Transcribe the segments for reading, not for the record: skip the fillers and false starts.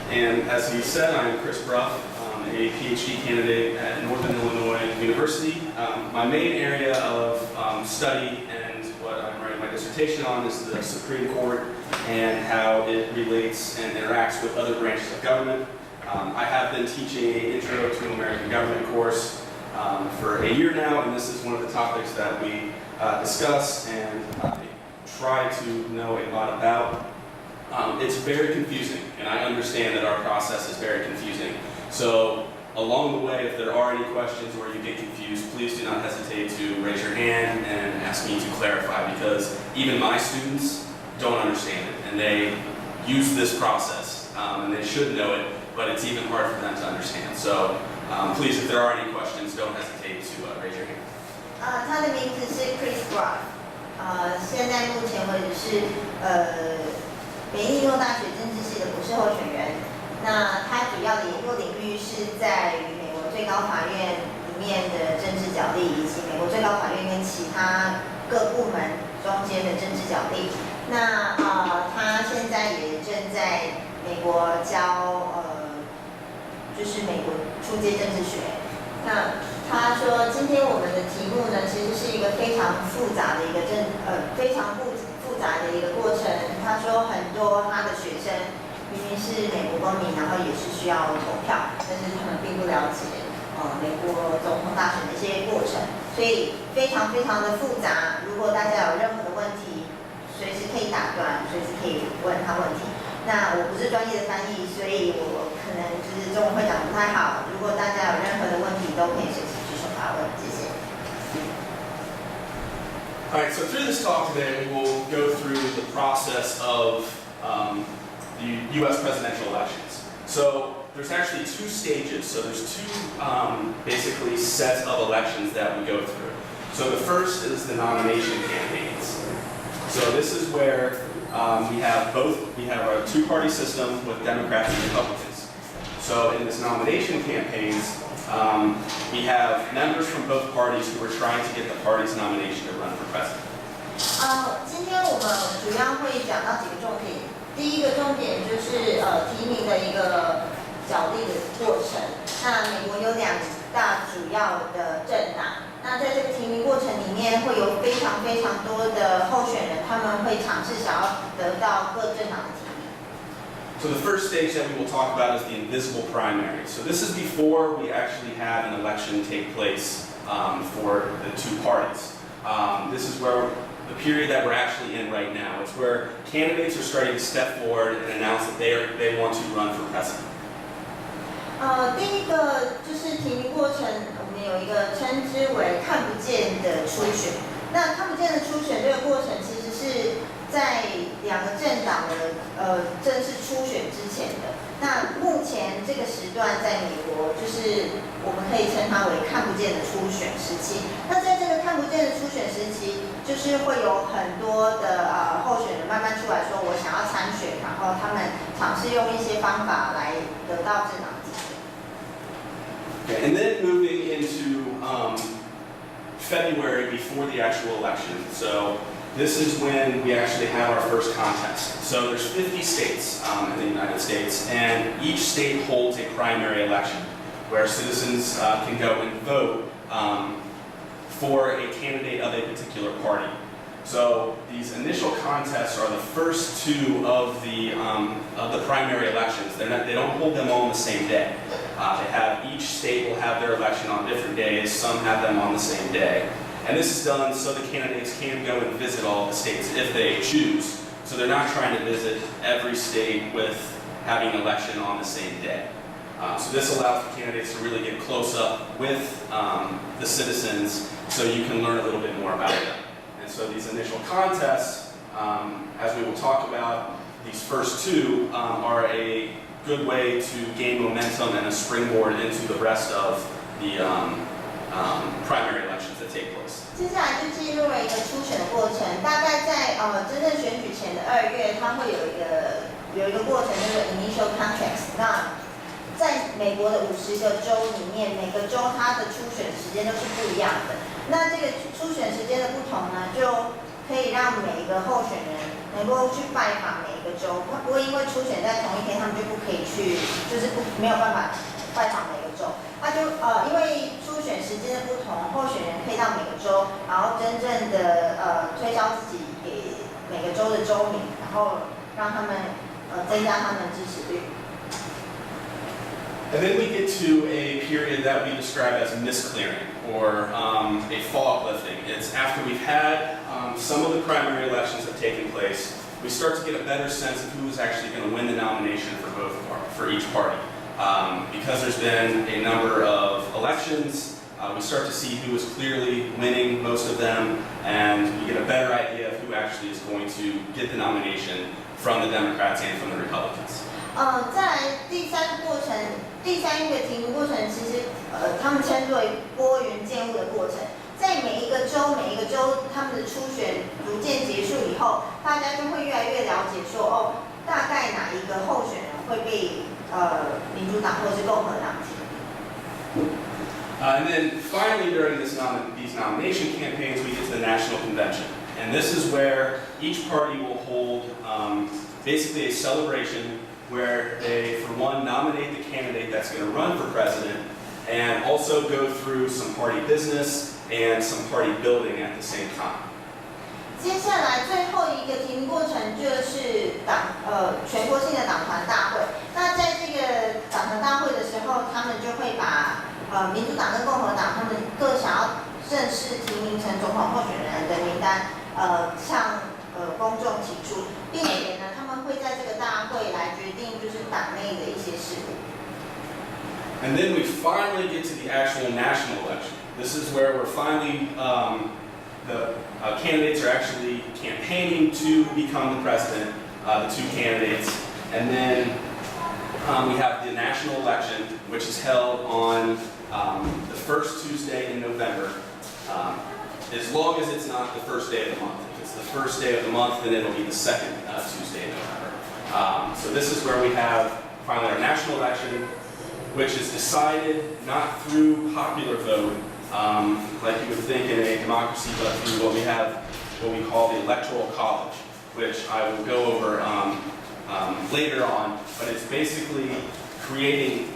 And as he said, I'm Chris Bruff, a PhD candidate at Northern Illinois University. My main area of study and what I'm writing my dissertation on is the Supreme Court and how it relates and interacts with other branches of government. I have been teaching an Intro to American Government course for a year now, and this is one of the topics that we discuss and try to know a lot about. It's very confusing, and I understand that our process is very confusing. So along the way, if there are any questions or you get confused, please do not hesitate to raise your hand and ask me to clarify, because even my students don't understand it, and they use this process, and they should know it, but it's even hard for them to understand. So please, if there are any questions, don't hesitate to raise your hand. 他的名字是 Chris Bruff， 现在目前为止是北医应用大学政治系的博士候选人。那他主要的研究领域是在于美国最高法院里面的政治角力，以及美国最高法院跟其他各部门中间的政治角力。那他现在也正在美国教就是美国初阶政治学。那他说，今天我们的题目呢，其实是一个非常复杂的一个非常复杂的一个过程。他说很多他的学生明明是美国公民，然后也是需要投票，但是他们并不了解美国总统大选的一些过程，所以非常非常的复杂。如果大家有任何的问题，随时可以打断，随时可以问他问题。那我不是专业的翻译，所以我可能就是中文会讲不太好。如果大家有任何的问题，都可以随时举手发问。谢谢。All right, so through this talk today, we will go through the process of the U.S. presidential elections. So there's actually two stages. So there's two basically sets of elections that we go through. So the first is the nomination campaigns. So this is where we have a two-party system with Democrats and Republicans. So in this nomination campaigns, we have members from both parties who are trying to get the party's nomination to run for president. 今天我们主要会讲到几个重点。第一个重点就是提名的一个角力的过程。那美国有两大主要的政党，那在这个提名过程里面，会有非常非常多的候选人，他们会尝试想要得到各政党的提名。So the first stage that we will talk about is the invisible primary. So this is before we actually have an election take place for the two parties. This is where the period that we're actually in right now. It's where candidates are starting to step forward and announce that they want to run for president. 第一个就是提名过程，我们有一个称之为看不见的初选。那看不见的初选这个过程，其实是在两个政党的正式初选之前的。那目前这个时段在美国，就是我们可以称它为看不见的初选时期。那在这个看不见的初选时期，就是会有很多的候选人慢慢出来说，我想要参选，然后他们尝试用一些方法来得到政党提名。Okay, and then moving into February before the actual election. So this is when we actually have our first contest. So there's 50 states in the United States, and each state holds a primary election where citizens can go and vote for a candidate of a particular party. So these initial contests are the first two of the primary elections. They don't hold them all on the same day. Each state will have their election on different days. Some have them on the same day. And this is done so the candidates can go and visit all the states if they choose. So they're not trying to visit every state with having an election on the same day. So this allows the candidates to really get close up with the citizens so you can learn a little bit more about them. And so these initial contests, as we will talk about, these first two are a good way to gain momentum and a springboard into the rest of the primary elections that take place. 接下来就进入了一个初选的过程，大概在真正选举前的2月，它会有一个过程叫做 initial contest。那在美国的50个州里面，每个州它的初选时间都是不一样的。那这个初选时间的不同呢，就可以让每一个候选人能能够去拜访每一个州，他不会因为初选在同一天，他们就不可以去，就是没有办法拜访每个州。他就因为初选时间的不同，候选人可以到每个州，然后真正的推销自己给每个州的州民，然后让他们增加他们的支持率。And then we get to a period that we describe as misclearing, or a fog lifting. It's after we've had some of the primary elections have taken place, we start to get a better sense of who is actually going to win the nomination for each party. Because there's been a number of elections, we start to see who is clearly winning most of them, and we get a better idea of who actually is going to get the nomination from the Democrats and from the Republicans. 再来第三个过程，第三个提名过程，其实他们称作为拨云见雾的过程。在每一个州他们的初选逐渐结束以后，大家就会越来越了解说，大概哪一个候选人会被民主党或是共和党提名。And then finally, during these nomination campaigns, we get to the national convention. And this is where each party will hold basically a celebration where they, for one, nominate the candidate that's going to run for president, and also go through some party business and some party building at the same time. 接下来最后一个提名过程就是全国性的党团大会。那在这个党团大会的时候，他们就会把民主党跟共和党他们各想要正式提名成总统候选人的名单，向公众提出，并且呢，他们会在这个大会来决定就是党内的一些事务。And then we finally get to the actual national election. This is where we're finally the candidates are actually campaigning to become the president, the two candidates, and then we have the national election, which is held on the first Tuesday in November, as long as it's not the first day of the month. If it's the first day of the month, then it'll be the second Tuesday in November. So this is where we have finally our national election, which is decided not through popular vote, like you would think in a democracy, but through what we call the electoral college, which I will go over later on. But it's basically creating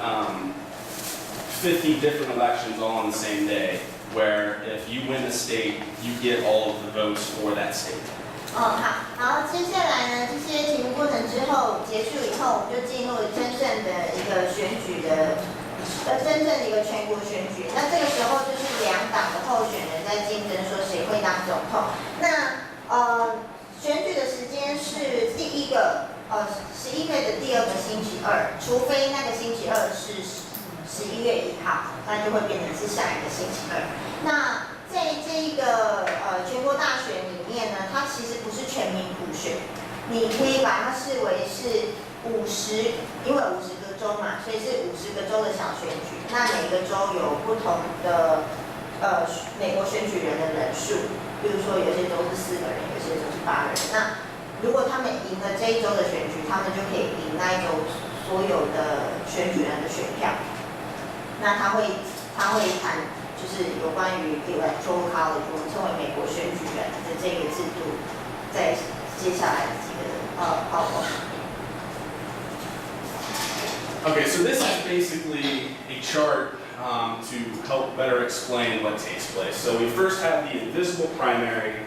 50 different elections all on the same day, where if you win the state, you get all of the votes for that state. 好，然后接下来呢，这些提名过程之后结束以后，我们就进入了真正的一个选举的，真正的一个全国选举。那这个时候就是两党的候选人在竞争，说谁会当总统。那选举的时间是第一个11月的第二个星期二，除非那个星期二是11月1号，那就会变成是下一个星期二。那在这一个全国大选里面呢，它其实不是全民普选，你可以把它视为是因为50个州嘛，所以是50个州的小选举。那每个州有不同的美国选举人的人数，比如说有些州是4个人，有些州是8个人。那如果他们赢了这一州的选举，他们就可以赢那一州所有的选举人的选票。那他会谈。就是有关于 electoral college， 我们称为美国选举人的这个制度，在接下来的几个报告。Okay, so this is basically a chart to help better explain what takes place. So we first have the invisible primary,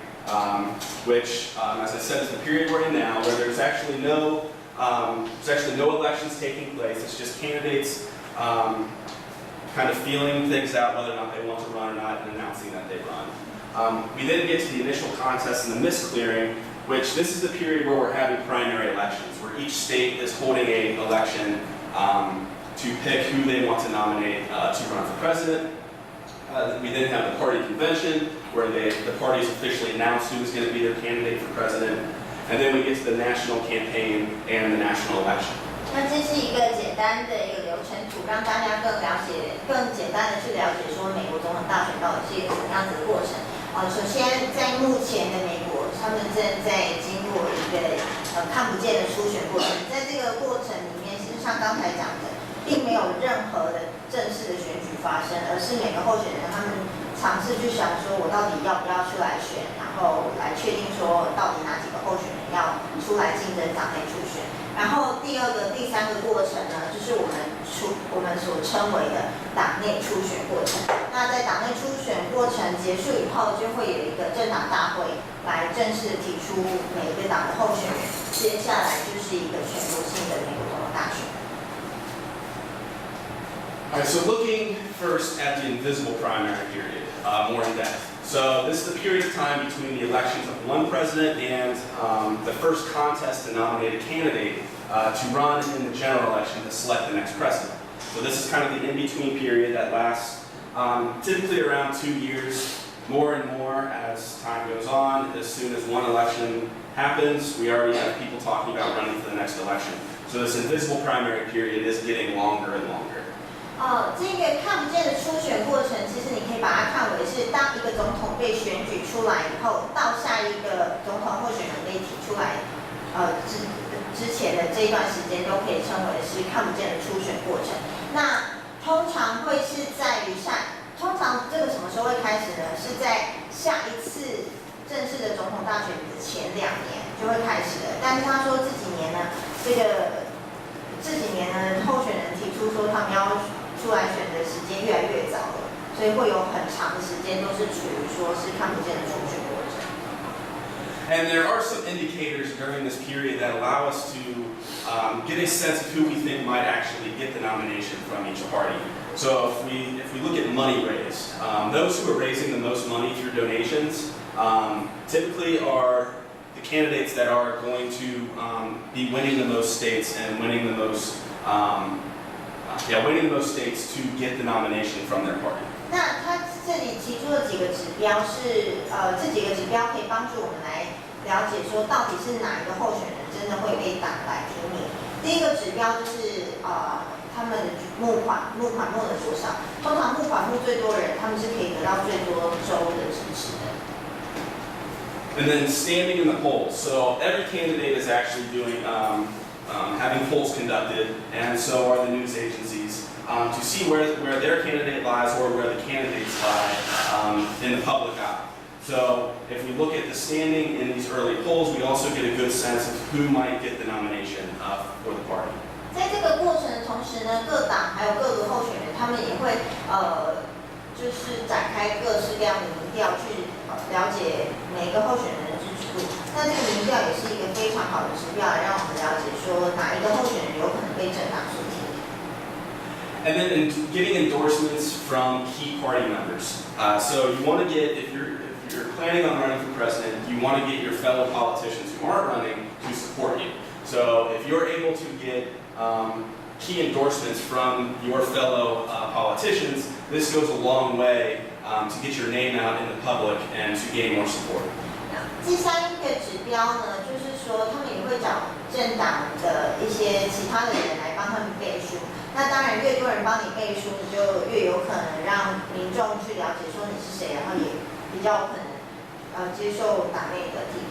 which, as I said, is the period we're in now, where there's actually no elections taking place. It's just candidates. Kind of feeling things out, whether or not they want to run or not, and announcing that they run. We then get to the initial contest and the misclearing, which this is the period where we're having primary elections, where each state is holding an election to pick who they want to nominate to run for president. We then have the party convention, where the parties officially announce who is going to be their candidate for president. And then we get to the national campaign and the national election. 那这是一个简单的一个流程图，让大家更简单的去了解说美国总统大选到底是一个什么样子的过程。首先在目前的美国，他们正在经过一个看不见的初选过程，在这个过程里面，其实像刚才讲的，并没有任何的正式的选举发生，而是每个候选人他们尝试去想说，我到底要不要出来选，然后来确定说到底哪几个候选人要出来竞争党内初选。然后第三个过程呢，就是我们所称为的党内初选过程。那在党内初选过程结束以后，就会有一个政党大会来正式提出每一个党的候选人。接下来就是一个全国性的美国总统大选。All right, so looking first at the invisible primary period, more in depth. So this is the period of time between the elections of one president and the first contest to nominate a candidate to run in the general election to select the next president. So this is kind of the in-between period that lasts typically around 2 years, more and more as time goes on. As soon as one election happens, we already have people talking about running for the next election. So this invisible primary period is getting longer and longer. 这个看不见的初选过程，其实你可以把它看为是当一个总统被选举出来以后，到下一个总统候选人被提出来，之前的这一段时间都可以称为是看不见的初选过程。那通常会是在于通常这个什么时候会开始呢？是在下一次正式的总统大选的前2年就会开始了。但是他说这几年呢，候选人提出说他们要出来选的时间越来越早了，所以会有很长的时间都是处于说是看不见的初选过程。And there are some indicators during this period that allow us to get a sense of who we think might actually get the nomination from each party. So if we look at money raised, those who are raising the most money through donations typically are the candidates that are going to be winning the most states and winning the most states to get the nomination from their party. 那他这里提出了几个指标是，这几个指标可以帮助我们来了解说，到底是哪一个候选人真的会被党来提名。第一个指标就是他们的募款募了多少。通常募款募最多人，他们是可以得到最多州的支持的。And then standing in the polls. So every candidate is actually doing having polls conducted, and so are the news agencies, to see where their candidate lies or where the candidates lie in the public eye. So if we look at the standing in these early polls, we also get a good sense of who might get the nomination for the party. 在这个过程的同时呢，各党还有各个候选人，他们也会就是展开各式各样的民调，去了解每个候选人的支持度。那这个民调也是一个非常好的指标，来让我们了解说哪一个候选人有可能被政党所提名。And then getting endorsements from key party members. So you want to get, if you're planning on running for president, you want to get your fellow politicians who aren't running to support you. So if you're able to get key endorsements from your fellow politicians, this goes a long way to get your name out in the public and to gain more support. 第三个指标呢，就是说他们也会找政党的一些其他的人来帮他们背书。那当然，越多人帮你背书，你就越有可能让民众去了解说你是谁，然后也比较有可能接受党内的提名。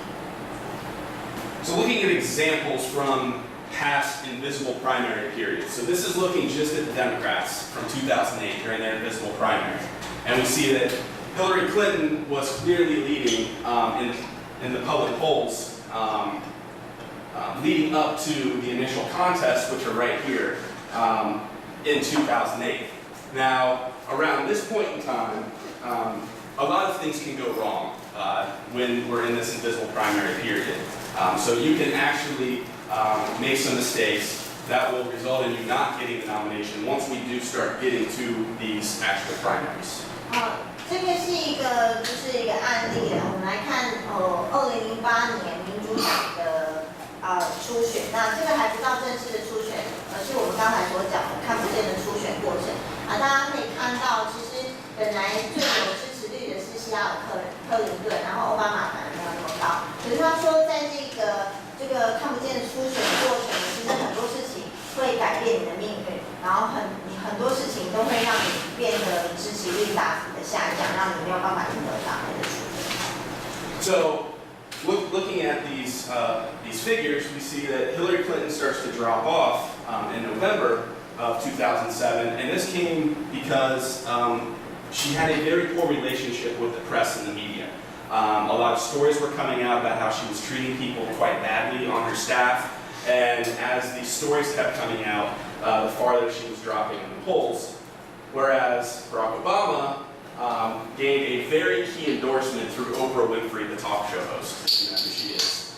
So looking at examples from past invisible primary periods. So this is looking just at the Democrats from 2008 during their invisible primary. And we see that Hillary Clinton was clearly leading in the public polls leading up to the initial contest, which are right here in 2008. Now, around this point in time, a lot of things can go wrong when we're in this invisible primary period. So you can actually make some mistakes that will result in you not getting the nomination once we do start getting to these actual primaries. 这个是一个案例了。我们来看2008年民主党的初选，那这个还不到正式的初选，而是我们刚才所讲的看不见的初选过程。大家可以看到，其实本来最有支持率的是希拉尔克林顿，然后奥巴马反而没有那么高。可是他说，在这个看不见的初选过程，其实很多事情会改变你的命运，然后很多事情都会让你变得支持率大幅的下降，让你没有办法赢得党内的初选。So, looking at these figures, we see that Hillary Clinton starts to drop off in November of 2007, and this came because she had a very poor relationship with the press and the media. A lot of stories were coming out about how she was treating people quite badly on her staff. And as these stories kept coming out, the farther she was dropping in the polls. Whereas Barack Obama gained a very key endorsement through Oprah Winfrey, the talk show host. You know who she is.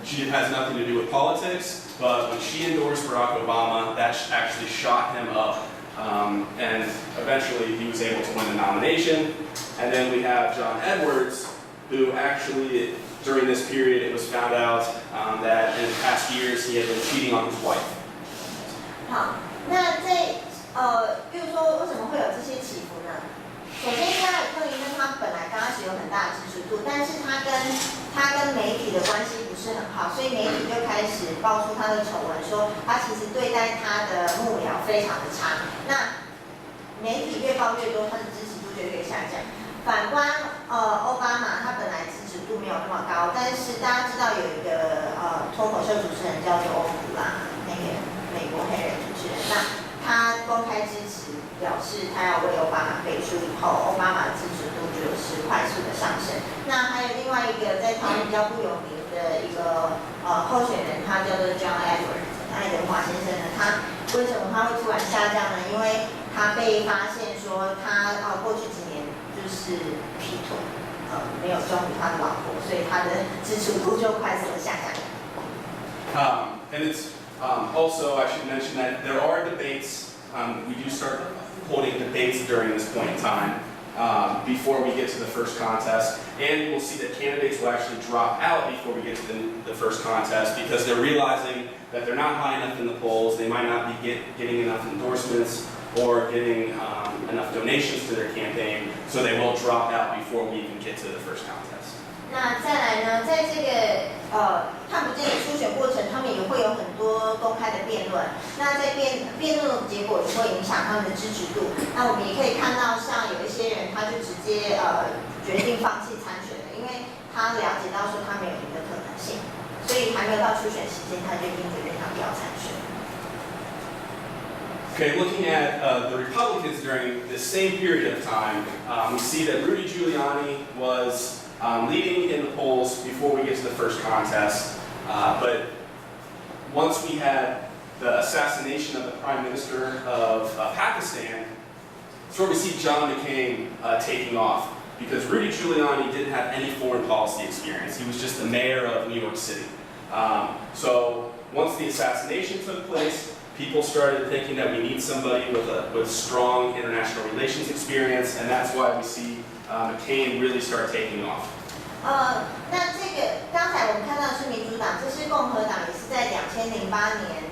She has nothing to do with politics, but when she endorsed Barack Obama, that actually shot him up. And eventually he was able to win the nomination. And then we have John Edwards, who actually, during this period, it was found out that in the past years he had been cheating on his wife. 好，那比如说为什么会有这些起伏呢？首先，希拉里·克林顿他本来刚开始有很大的支持度，但是他跟媒体的关系不是很好，所以媒体就开始爆出他的丑闻，说他其实对待他的幕僚非常的差。那媒体越报越多，他的支持度就越下降。反观奥巴马，他本来支持度没有那么高，但是大家知道有一个脱口秀主持人叫做欧普拉，那个美国黑人主持人，那他公开支持，表示他要为奥巴马背书以后，奥巴马的支持度就是快速的上升。那还有另外一个在台湾比较不有名的一个候选人，他叫做 John Edwards， 爱德华先生呢，他为什么他会突然下降呢？因为他被发现说他过去几年就是劈腿，没有忠于他的老婆，所以他的支持度就快速的下降。And it's also, I should mention that there are debates. We do start holding debates during this point in time before we get to the first contest. And we'll see that candidates will actually drop out before we get to the first contest because they're realizing that they're not high enough in the polls. They might not be getting enough endorsements or getting enough donations to their campaign, so they will drop out before we even get to the first contest. 那再来呢，在这个看不见的初选过程，他们也会有很多公开的辩论。那在辩论的结果也会影响他们的支持度。那我们也可以看到，像有一些人他就直接决定放弃参选了，因为他了解到说他没有赢的可能性，所以还没有到初选时间，他就已经决定他不要参选。Okay, looking at the Republicans during this same period of time, we see that Rudy Giuliani was leading in the polls before we get to the first contest. But once we had the assassination of the Prime Minister of Pakistan, that's where we see John McCain taking off. Because Rudy Giuliani didn't have any foreign policy experience. He was just the mayor of New York City. So once the assassination took place, people started thinking that we need somebody with strong international relations experience, and that's why we see McCain really start taking off. 那这个刚才我们看到的是民主党，这是共和党，也是在2008年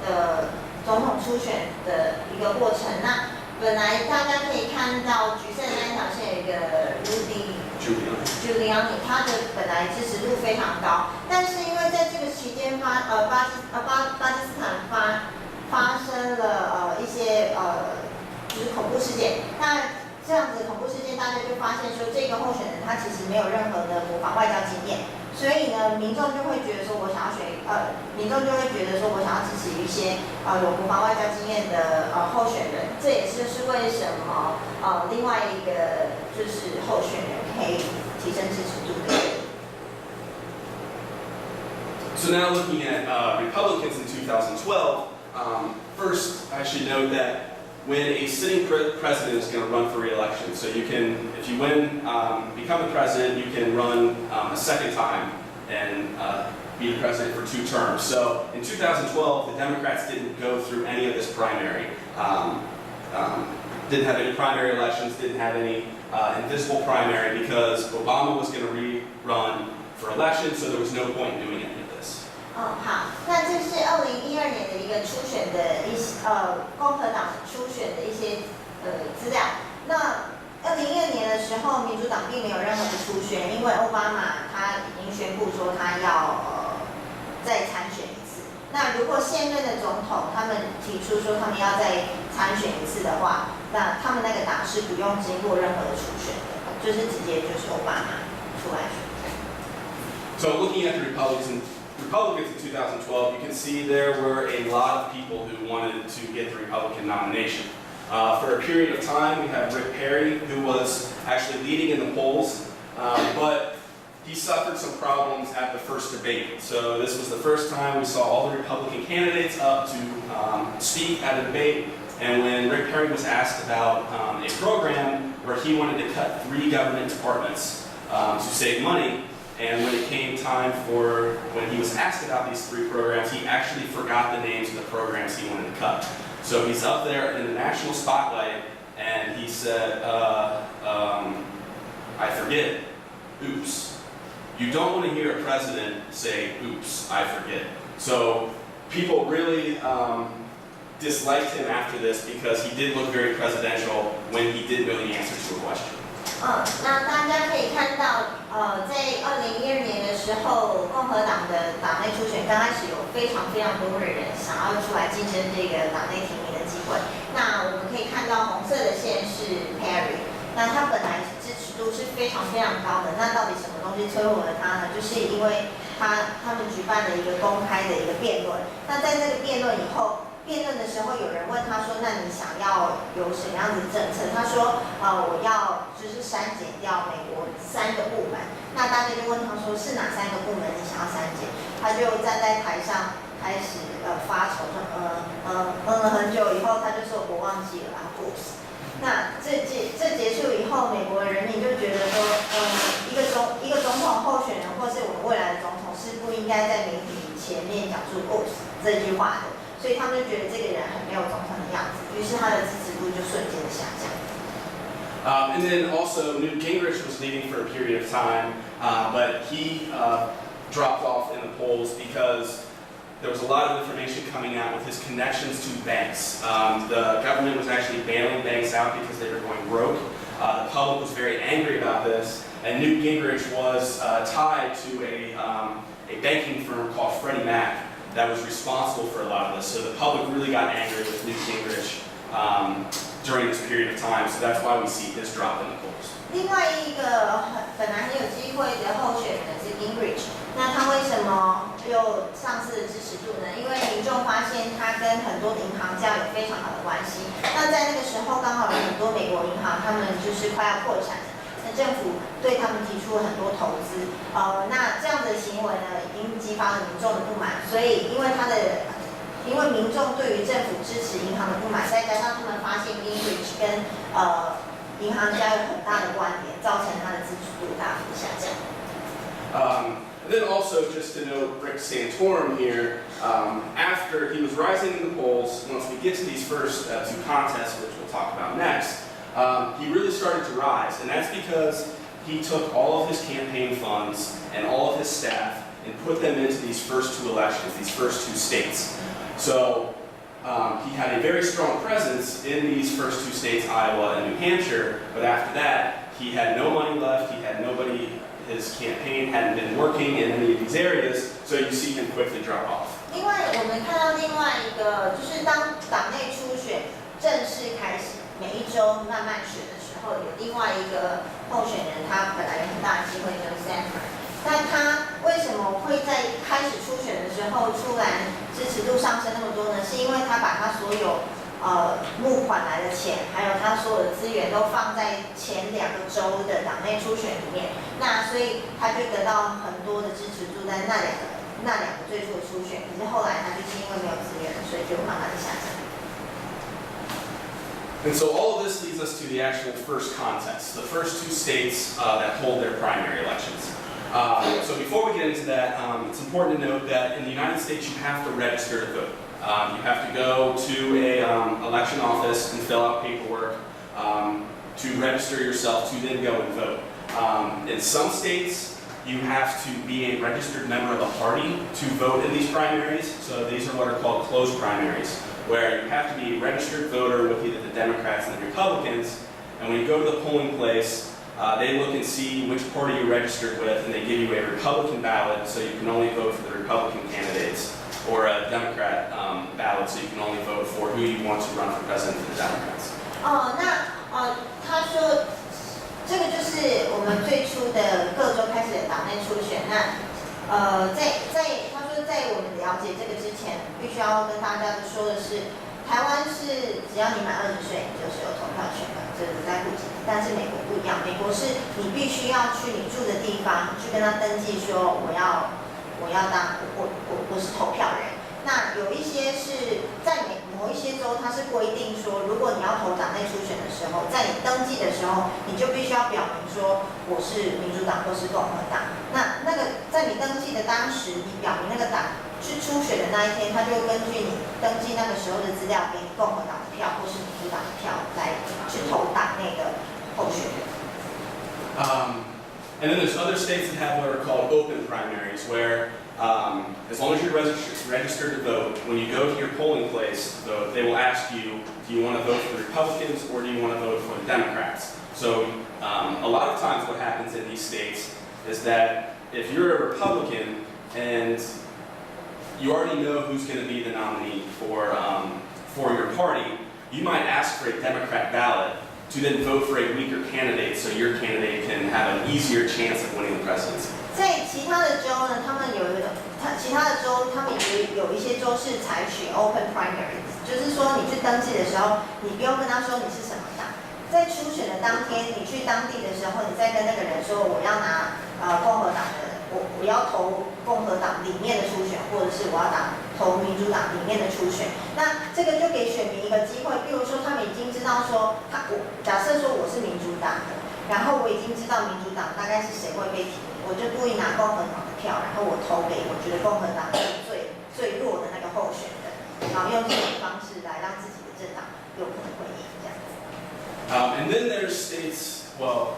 的总统初选的一个过程。那本来大家可以看到橘色的那一条线有一个 Rudy Giuliani， 他的本来支持度非常高，但是因为在这个期间巴基斯坦发生了一些就是恐怖事件，那这样子恐怖事件，大家就发现说这个候选人他其实没有任何的模仿外交经验，所以呢，民众就会觉得说我想要民众就会觉得说我想要支持一些有模仿外交经验的候选人，这也就是为什么另外一个就是候选人可以提升支持度的。So now looking at Republicans in 2012, first I should note that when a sitting president is going to run for re-election, so you can, if you win, become the president, you can run a second time and be the president for 2 terms. So in 2012, the Democrats didn't go through any of this primary. Didn't have any primary elections, didn't have any invisible primary because Obama was going to rerun for election, so there was no point in doing any of this. 好，那这是2012年的一个初选的共和党初选的一些资料。那2012年的时候，民主党并没有任何的初选，因为奥巴马他已经宣布说他要再参选一次。那如果现任的总统他们提出说他们要再参选一次的话，那他们那个党是不用经过任何的初选的，就是直接就是奥巴马出来选。So looking at the Republicans in 2012, you can see there were a lot of people who wanted to get the Republican nomination. For a period of time, we had Rick Perry, who was actually leading in the polls but he suffered some problems at the first debate. So this was the first time we saw all the Republican candidates up to speak at a debate. And when Rick Perry was asked about a program where he wanted to cut 3 government departments to save money, and when it came time for, when he was asked about these 3 programs, he actually forgot the names of the programs he wanted to cut. So he's up there in the national spotlight, and he said, I forget, oops. You don't want to hear a president say, oops, I forget. So people really disliked him after this because he did look very presidential when he did know the answer to a question. 那大家可以看到，在2012年的时候，共和党的党内初选刚开始有非常多的人想要出来竞争这个党内提名的机会。那我们可以看到红色的线是 Perry， 那他本来支持度是非常高的。那到底什么东西摧毁了他呢？就是因为他们举办了一个公开的一个辩论。那在这个辩论以后。辩论的时候，有人问他说：“那你想要有什么样子的政策？”他说：“我要就是删减掉美国3个部门。”那大家就问他说：“是哪3个部门你想要删减？”他就站在台上开始发愁，了很久以后，他就说：“我忘记了啊 ，oops。”那这结束以后，美国人民就觉得说，一个总统候选人或是我们未来的总统是不应该在媒体前面讲出 oops 这句话的。所以他们就觉得这个人很没有总统的样子，于是他的支持度就瞬间的下降。And then also Newt Gingrich was leading for a period of time, but he dropped off in the polls because there was a lot of information coming out with his connections to banks. The government was actually bailing banks out because they were going broke. The public was very angry about this, and Newt Gingrich was tied to a banking firm called Freddie Mac that was responsible for a lot of this. So the public really got angry with Newt Gingrich during this period of time. So that's why we see his drop in the polls. 另外一个本来很有机会的候选人是 Gingrich， 那他为什么又丧失了支持度呢？因为民众发现他跟很多的银行家有非常好的关系。那在那个时候，刚好有很多美国银行，他们就是快要破产了。政府对他们提出了很多投资，那这样的行为呢，已经激发了民众的不满。所以，因为民众对于政府支持银行的不满，再加上他们发现 Gingrich 跟银行家有很大的关联，造成他的支持度大幅下降。And then also, just to note Rick Santorum here, after he was rising in the polls, once we get to these first 2 contests, which we'll talk about next, he really started to rise, and that's because he took all of his campaign funds and all of his staff and put them into these first 2 elections, these first 2 states. So he had a very strong presence in these first 2 states, Iowa and New Hampshire, but after that, he had no money left, he had nobody, his campaign hadn't been working in any of these areas, so you see him quickly drop off. 另外，我们看到另外一个，就是当党内初选正式开始。每一周慢慢选的时候，有另外一个候选人，他本来有很大的机会，就是 Sanford。但他为什么会在开始初选的时候突然支持度上升那么多呢？是因为他把他所有募款来的钱，还有他所有的资源都放在前2个州的党内初选里面。那所以他就得到很多的支持度在那两个最初的初选。可是后来他就是因为没有资源了，所以就慢慢的下降。And so all of this leads us to the actual first contest, the first 2 states that hold their primary elections. So before we get into that, it's important to note that in the United States you have to register to vote. You have to go to a election office and fill out paperwork to register yourself to then go and vote. In some states, you have to be a registered member of a party to vote in these primaries. So these are what are called closed primaries, where you have to be a registered voter with either the Democrats and the Republicans. And when you go to the polling place, they look and see which party you're registered with, and they give you a Republican ballot, so you can only vote for the Republican candidates, or a Democrat ballot, so you can only vote for who you want to run for president for the Democrats. 他说，这个就是我们最初的各州开始的党内初选。那他说，在我们了解这个之前，必须要跟大家说的是，台湾是只要你满20岁，你就是有投票权的，这是在户籍。但是美国不一样，美国是你必须要去你住的地方去跟他登记说我要我是投票人。那有一些是在某一些州，它是规定说，如果你要投党内初选的时候，在你登记的时候，你就必须要表明说我是民主党或是共和党。那个在你登记的当时，你表明那个党去初选的那一天，他就会根据你登记那个时候的资料，给你共和党的票或是民主党的票来去投党内的候选人。And then there's other states that have what are called open primaries, where as long as you're registered to vote, when you go to your polling place to vote, they will ask you, do you want to vote for the Republicans or do you want to vote for the Democrats? So a lot of times what happens in these states is that if you're a Republican and you already know who's going to be the nominee for your party, you might ask for a Democrat ballot to then vote for a weaker candidate so your candidate can have an easier chance of winning the presidency. 在其他的州呢，他们其他的州，他们有一些州是采取 open primaries， 就是说你去登记的时候，你不用跟他说你是什么党，在初选的当天，你去当地的时候，你再跟那个人说我要拿共和党的，我要投共和党里面的初选，或者是我要投民主党里面的初选。那这个就给选民一个机会，比如说他们已经知道说，假设说我是民主党的，然后我已经知道民主党大概是谁会被提名，我就故意拿共和党的票，然后我投给我觉得共和党是最弱的那个候选人，然后用这种方式来让自己的政党有可能会赢这样子。And then there's states, well,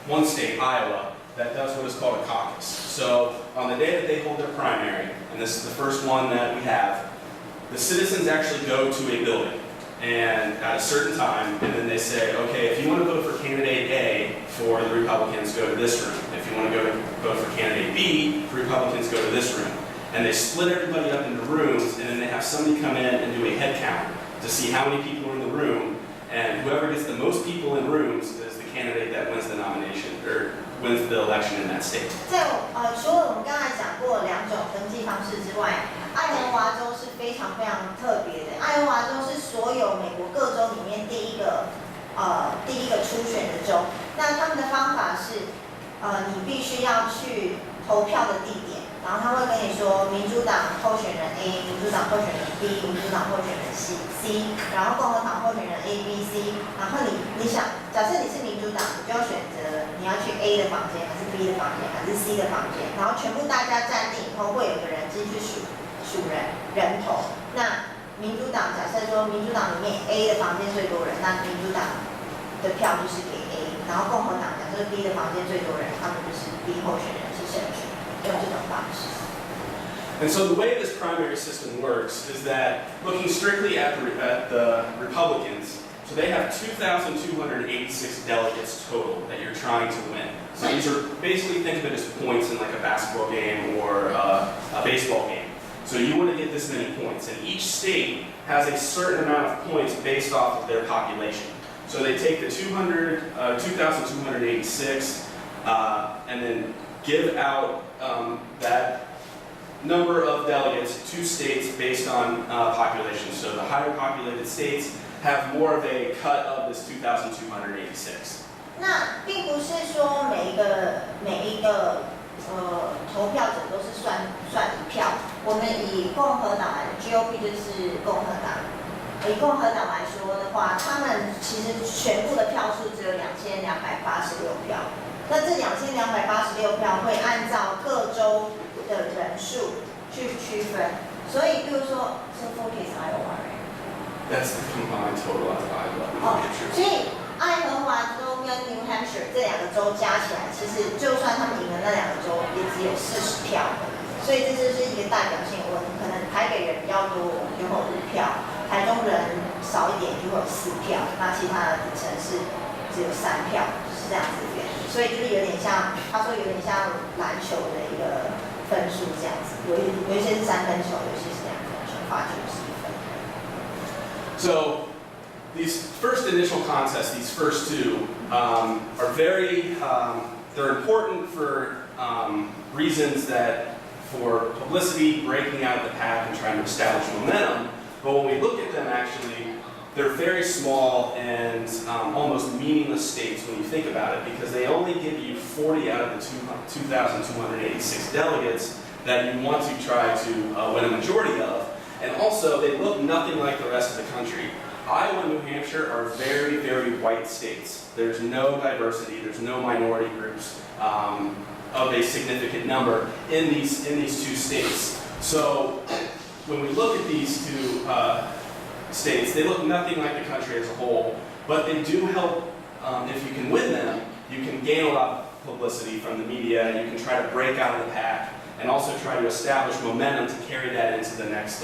one state, Iowa, that does what is called a caucus. So on the day that they hold their primary, and this is the first one that we have, the citizens actually go to a building and at a certain time, and then they say, okay, if you want to vote for candidate A for the Republicans, go to this room. If you want to vote for candidate B, the Republicans go to this room. And they split everybody up into rooms, and then they have somebody come in and do a head count to see how many people are in the room, and whoever gets the most people in rooms is the candidate that wins the nomination, or wins the election in that state. 除了我们刚才讲过2种登记方式之外，爱荷华州是非常非常特别的。爱荷华州是所有美国各州里面第一个初选的州。那他们的方法是，你必须要去投票的地点，然后他会跟你说，民主党候选人 A， 民主党候选人 B， 民主党候选人 C， 然后共和党候选人 A、B、C， 然后你想，假设你是民主党，你就要选择你要去 A 的房间，还是 B 的房间，还是 C 的房间，然后全部大家站定以后，会有个人继续数人头。那民主党假设说民主党里面 A 的房间最多人，那民主党的票就是给 A， 然后共和党假设 B 的房间最多人，他们就是 B 候选人是胜出，用这种方式。And so the way this primary system works is that looking strictly at the Republicans, so they have 2,286 delegates total that you're trying to win. So these are basically, think of it as points in like a basketball game or a baseball game. So you want to get this many points, and each state has a certain amount of points based off of their population. So they take the 2,286 and then give out that number of delegates to states based on population. So the higher populated states have more of a cut of this 2,286. 那并不是说每一个投票者都是算一票。我们以共和党来 ，GOP 就是共和党。以共和党来说的话，他们其实全部的票数只有2286票。那这2286票会按照各州的人数去区分。所以，比如说，这 40 is Iowa, right? That's the combined total of Iowa. 所以爱荷华州跟 New Hampshire 这2个州加起来，其实就算他们赢了那2个州，也只有40票。所以这就是一个代表性问题，可能台北人比较多，我们就会有5票；台中人少一点就会有4票，那其他的城市只有3票，就是这样子的原因。所以就是有点像，他说有点像篮球的一个分数这样子，有一些是3分球，有些是2分球，罚球是1分。So these first initial contests, these first two, are very, they're important for reasons that for publicity, breaking out of the pack and trying to establish momentum, But when we look at them, actually, they're very small and almost meaningless states when you think about it, because they only give you 40 out of the 2,286 delegates that you want to try to win a majority of. And also, they look nothing like the rest of the country. Iowa and New Hampshire are very, very white states. There's no diversity, there's no minority groups of a significant number in these two states. So when we look at these two states, they look nothing like the country as a whole, but they do help. If you can win them, you can gain a lot of publicity from the media, and you can try to break out of the pack, and also try to establish momentum to carry that into the next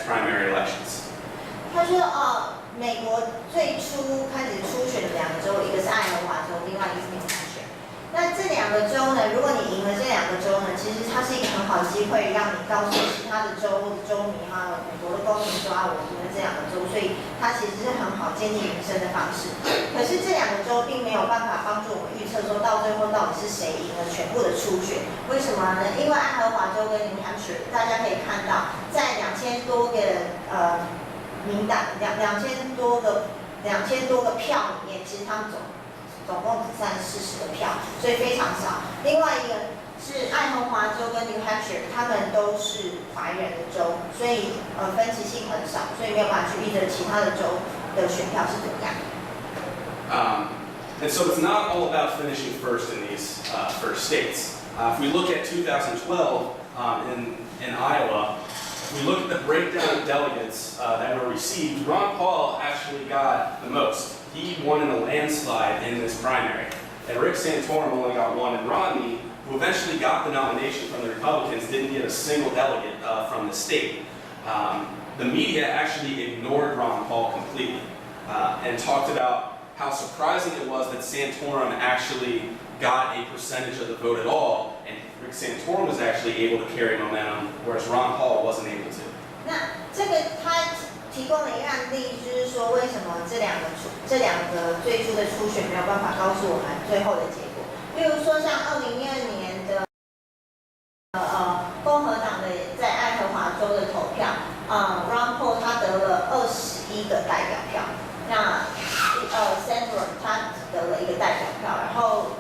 primary elections. 他说，美国最初开始初选的2个州，一个是爱荷华州，另外一个是纽约州。那这2个州呢，如果你赢了这2个州呢，其实它是一个很好的机会，让你告诉其他的州或者州民还有美国的公民说我赢了这2个州，所以它其实是很好建立名声的方式。可是这2个州并没有办法帮助我们预测说到最后到底是谁赢了全部的初选。为什么呢？因为爱荷华州跟 New Hampshire， 大家可以看到，在2000多个民党2000多个票里面，其实他们总共只占40个票，所以非常少。另外一个是爱荷华州跟 New Hampshire， 他们都是白人的州，所以分歧性很少，所以没有办法去预测其他的州的选票是怎么样。And so it's not all about finishing first in these first states. If we look at 2012 in Iowa, we look at the breakdown of delegates that were received. Ron Paul actually got the most. He won in a landslide in this primary. And Rick Santorum only got 1, and Romney, who eventually got the nomination from the Republicans, didn't get a single delegate from the state. The media actually ignored Ron Paul completely and talked about how surprising it was that Santorum actually got a percentage of the vote at all, and Rick Santorum was actually able to carry momentum, whereas Ron Paul wasn't able to. 那这个他提供了一个案例，就是说为什么这两个最初的初选没有办法告诉我们最后的结果。例如说像2012年的共和党的在爱荷华州的投票，Ron Paul 他得了21个代表票，那Santorum 他只得了1个代表票，然后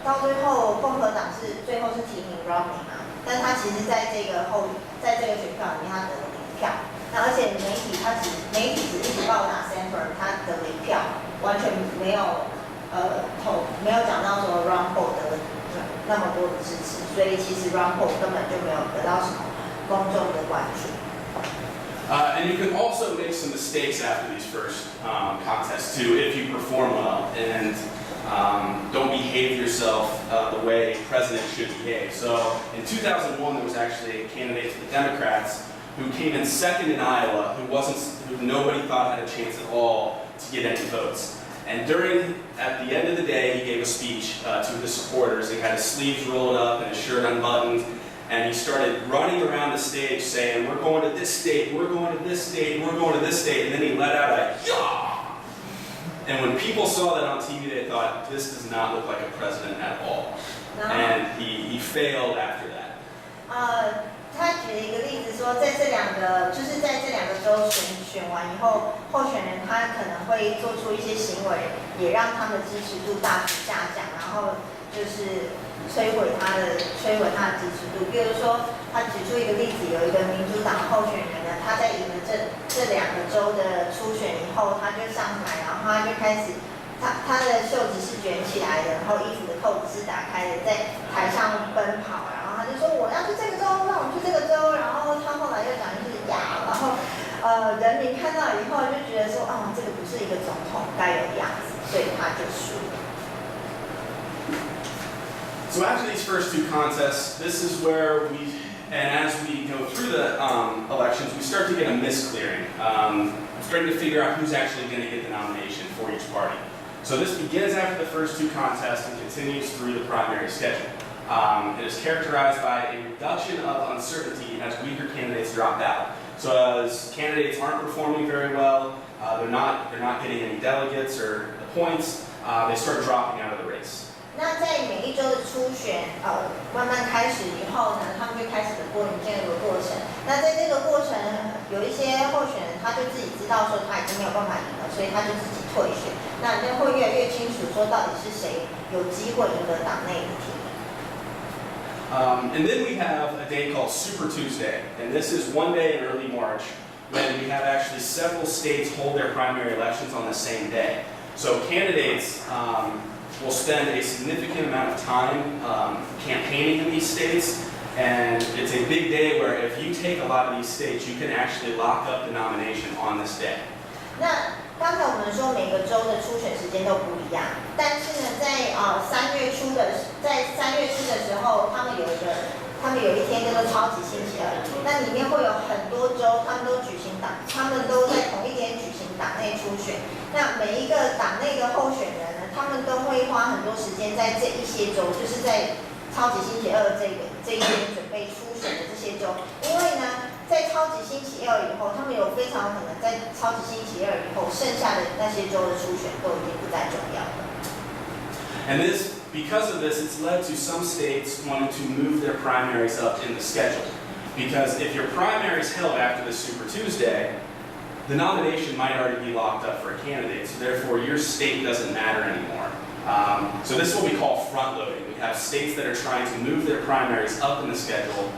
到最后共和党最后是提名 Romney 嘛，但他其实在这个选票里面他得了0票。那而且媒体只一直报答 Santorum 他得0票，完全没有讲到说 Ron Paul 得了那么多的支持，所以其实 Ron Paul 根本就没有得到什么公众的关注。And you can also make some mistakes after these first contests too, if you perform well and don't behave yourself the way a president should behave. So in 2001, there was actually a candidate for the Democrats who came in second in Iowa, who nobody thought had a chance at all to get any votes. And at the end of the day, he gave a speech to his supporters. He had his sleeves rolled up and his shirt unbuttoned. And he started running around the stage saying, we're going to this state, we're going to this state, we're going to this state. And then he let out a yah! And when people saw that on TV, they thought, this does not look like a president at all. No. And he failed after that. 他举了一个例子说，在这2个州选完以后，候选人他可能会做出一些行为，也让他们支持度大幅下降，然后就是摧毁他的支持度。比如说，他举出一个例子，有一个民主党候选人呢，他在赢了这2个州的初选以后，他就上台，然后他就开始，他的袖子是卷起来的，然后衣服的扣子是打开的，在台上奔跑，然后他就说我要去这个州，让我去这个州，然后他后来又讲一句呀，然后人民看到以后就觉得说这个不是一个总统该有的样子，所以他就输了。So after these first 2 contests, this is where as we go through the elections, we start to get a misclearing. Starting to figure out who's actually going to get the nomination for each party. So this begins after the first 2 contests and continues through the primary schedule. It is characterized by a reduction of uncertainty as weaker candidates drop out. So as candidates aren't performing very well, they're not getting any delegates or points, they start dropping out of the race. 那在每一周的初选慢慢开始以后呢，他们就开始了过一个过程。那在这个过程有一些候选人他就自己知道说他已经没有办法赢了，所以他就自己退选。那就会越来越清楚说到底是谁有机会赢得党内的提名。And then we have a day called Super Tuesday, and this is one day in early March when we have actually several states hold their primary elections on the same day. So candidates will spend a significant amount of time campaigning in these states, and it's a big day where if you take a lot of these states, you can actually lock up the nomination on this day. 那刚才我们说每个州的初选时间都不一样，但是呢，在3月初的时候，他们有一天叫做超级星期二，那里面会有很多州，他们都在同一天举行党内初选。那每一个党内的候选人呢，他们都会花很多时间在这一些州，就是在超级星期二这一天准备初选的这些州，因为呢，在超级星期二以后，他们有非常可能在超级星期二以后，剩下的那些州的初选都已经不再重要了。And because of this, it's led to some states wanting to move their primaries up in the schedule. Because if your primary is held after the Super Tuesday, the nomination might already be locked up for a candidate, so therefore your state doesn't matter anymore. So this is what we call front loading. We have states that are trying to move their primaries up in the schedule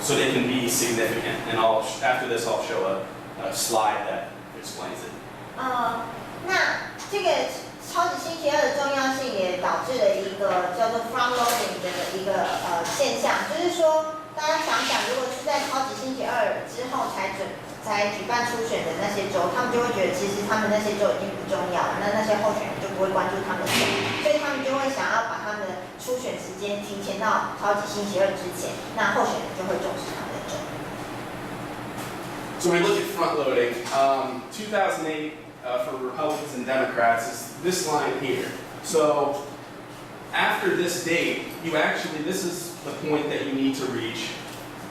so they can be significant. And after this, I'll show a slide that explains it. 那这个超级星期二的重要性也导致了一个叫做 front loading 的一个现象，就是说大家想想，如果是在超级星期二之后才举办初选的那些州，他们就会觉得其实他们那些州已经不重要了，那些候选人就不会关注他们的州，所以他们就会想要把他们的初选时间提前到超级星期二之前，那候选人就会重视他们的州。So when we look at front loading, 2008 for Republicans and Democrats is this line here. So after this date, this is the point that you need to reach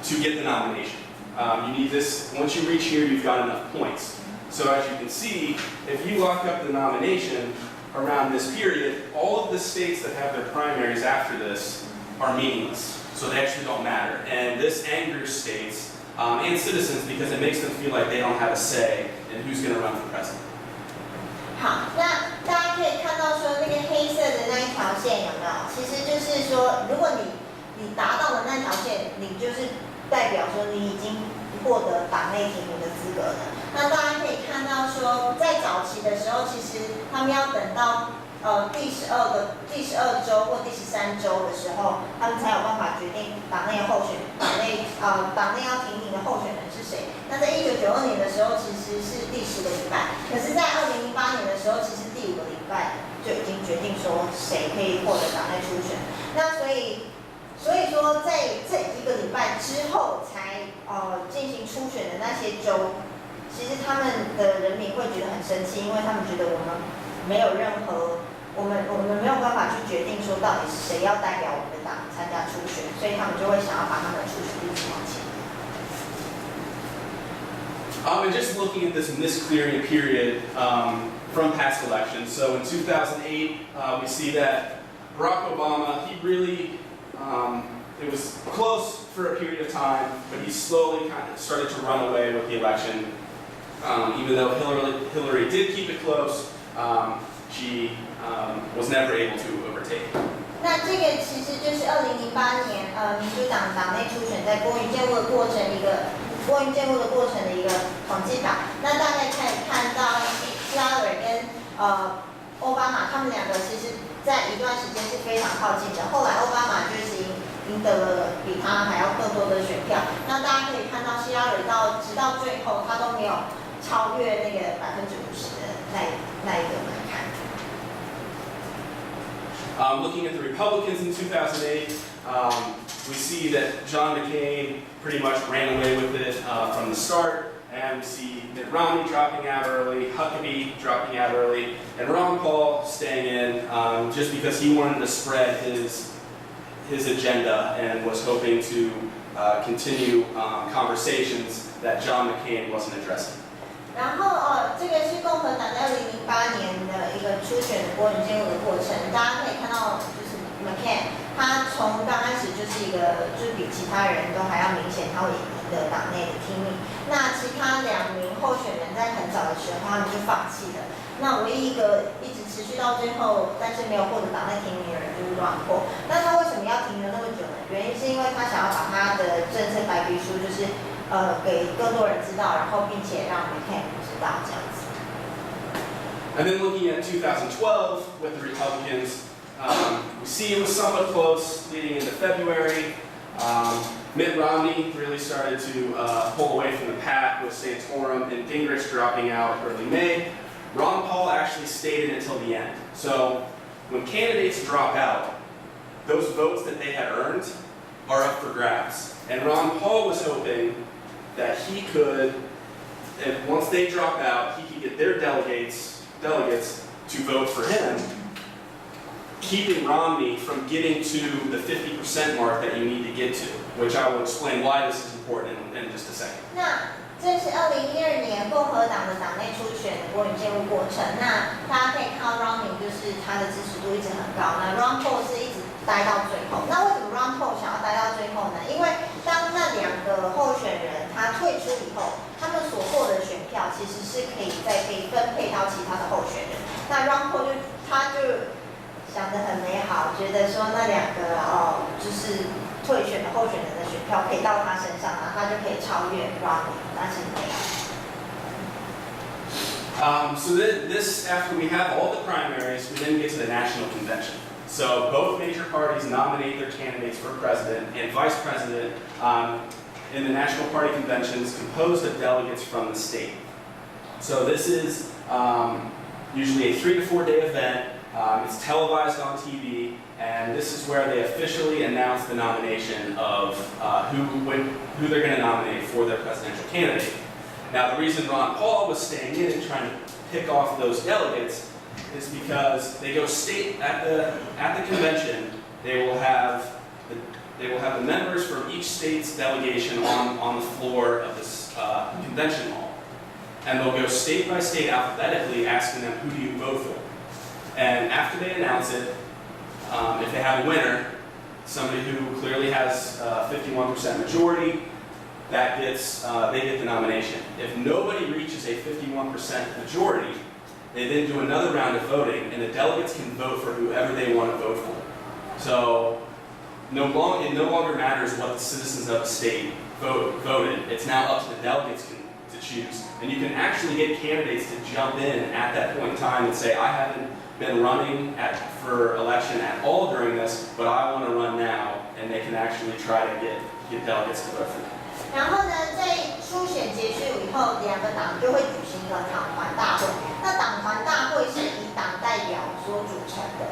to get the nomination. You need this, once you reach here, you've got enough points. So as you can see, if you lock up the nomination around this period, all of the states that have their primaries after this are meaningless. So they actually don't matter. And this angers states and citizens because it makes them feel like they don't have a say in who's going to run for president. 好，那大家可以看到说那个黑色的那一条线有没有？其实就是说，如果你达到了那条线，你就是代表说你已经获得党内提名的资格了。那大家可以看到说，在早期的时候，其实他们要等到第12周或第13周的时候，他们才有办法决定党内要提名的候选人是谁。那在1992年的时候，其实是第10个礼拜，可是，在2008年的时候，其实第5个礼拜就已经决定说谁可以获得党内初选。那所以说，在这1个礼拜之后才进行初选的那些州，其实他们的人民会觉得很生气，因为他们觉得我们没有任何。我们没有办法去决定说到底是谁要代表我们的党参加初选，所以他们就会想要把他们的初选日期往前。And just looking at this misclearing period from past elections. So in 2008, we see that Barack Obama, he really, it was close for a period of time, but he slowly kind of started to run away with the election. Even though Hillary did keep it close, she was never able to overtake. 那这个其实就是2008年民主党党内初选在拨云见雾的过程的一个统计表。那大概可以看到希拉蕊跟奥巴马他们两个其实在一段时间是非常靠近的。后来奥巴马就是赢得了比他还要更多的选票。那大家可以看到希拉蕊直到最后他都没有超越那个50%的那一个门槛。Looking at the Republicans in 2008, we see that John McCain pretty much ran away with it from the start, and we see Mitt Romney dropping out early, Huckabee dropping out early, and Ron Paul staying in just because he wanted to spread his agenda and was hoping to continue conversations that John McCain wasn't addressing. 然后这个是共和党在2008年的一个初选的拨云见雾的过程，大家可以看到，就是 McCain， 他从刚开始就是比其他人都还要明显他会赢的。的党内的提名。那其他2名候选人在很早的时候他们就放弃了。那唯一一个一直持续到最后，但是没有获得党内提名的人就是Ron Paul。那他为什么要停留那么久呢？原因是因为他想要把他的政策白皮书，就是给更多人知道，然后并且让McCain知道这样子。And then looking at 2012 with the Republicans, we see it was somewhat close leading into February. Mitt Romney really started to pull away from the pack with Santorum and Gingrich dropping out early May. Ron Paul actually stayed in until the end. So when candidates drop out, those votes that they had earned are up for grabs. And Ron Paul was hoping that he could, if once they drop out, he could get their delegates to vote for him, keeping Romney from getting to the 50% mark that you need to get to, which I will explain why this is important in just a second. 那这是2012年共和党的党内初选的国民介入过程。那大家可以看到 Romney 就是他的支持度一直很高，那 Ron Paul 是一直待到最后。那为什么 Ron Paul 想要待到最后呢？因为当那2个候选人他退出以后，他们所获得的选票其实是可以分配到其他的候选人。那 Ron Paul 他就想得很美好，觉得说那2个就是退选的候选人的选票可以到他身上，然后他就可以超越 Romney， 但是没有。So this, after we have all the primaries, we then get to the national convention. So both major parties nominate their candidates for president and vice president in the national party conventions composed of delegates from the state. So this is usually a 3 to 4 day event. It's televised on TV, and this is where they officially announce the nomination of who they're going to nominate for their presidential candidate. Now, the reason Ron Paul was staying in and trying to pick off those delegates is because they go state at the convention. They will have the members from each state's delegation on the floor of this convention hall, and they'll go state by state alphabetically, asking them, who do you vote for? And after they announce it, if they have a winner, somebody who clearly has 51% majority, they get the nomination. If nobody reaches a 51% majority, they then do another round of voting, and the delegates can vote for whoever they want to vote for. So it no longer matters what the citizens of the state voted. It's now up to the delegates to choose. And you can actually get candidates to jump in at that point in time and say, I haven't been running for election at all during this, but I want to run now, and they can actually try to get delegates to vote for them. 然后呢，在初选结束以后，2个党就会举行一个党团大会。那党团大会是以党代表所组成的。